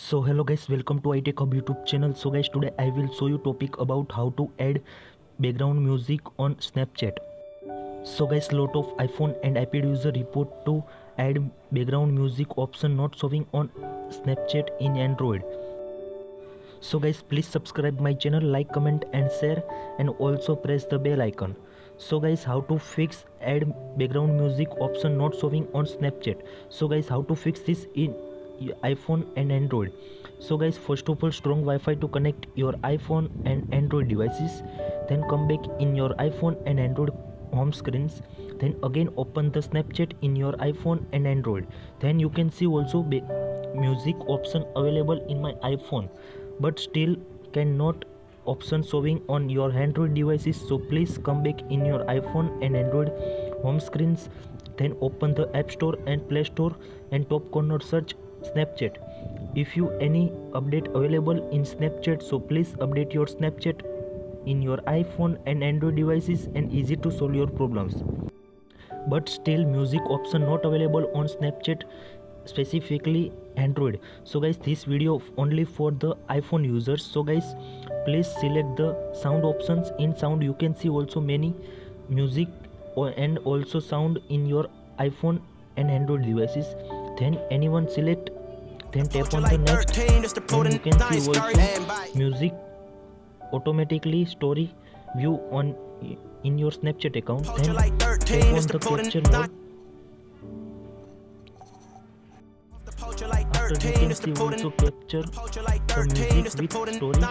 So hello guys, welcome to iTechHub YouTube channel. So guys, today I will show you topic about how to add background music on Snapchat. So guys, lot of iPhone and iPad user report to add background music option not showing on Snapchat in Android. So guys, please subscribe my channel, like, comment and share, and also press the bell icon. So guys, how to fix add background music option not showing on Snapchat. So guys, how to fix this in iPhone and Android. So guys, first of all, strong Wi-Fi to connect your iPhone and Android devices. Then come back in your iPhone and Android home screens. Then again open the Snapchat in your iPhone and Android. Then you can see also music option available in my iPhone, but still cannot option showing on your Android devices. So please come back in your iPhone and Android home screens. Then open the App Store and Play Store and top corner search Snapchat. If you any update available in Snapchat, so please update your Snapchat in your iPhone and Android devices and easy to solve your problems. But still music option not available on Snapchat, specifically Android. So guys, this video only for the iPhone users. So guys, please select the sound options. In sound you can see also many music and also sound in your iPhone and Android devices. Then anyone select, then tap on the next, then you can see also music automatically story view on in your Snapchat account. Then tap on the capture mode. After you can see also capture the music with story,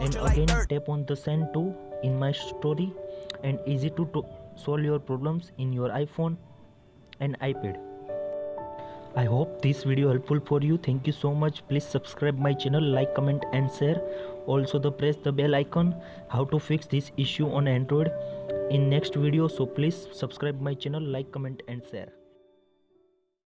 and again tap on the send to in my story, and easy to solve your problems in your iPhone and iPad. I hope this video helpful for you. Thank you so much. Please subscribe my channel, like, comment and share. Also press the bell icon. How to fix this issue on Android in next video. So please subscribe my channel, like, comment and share.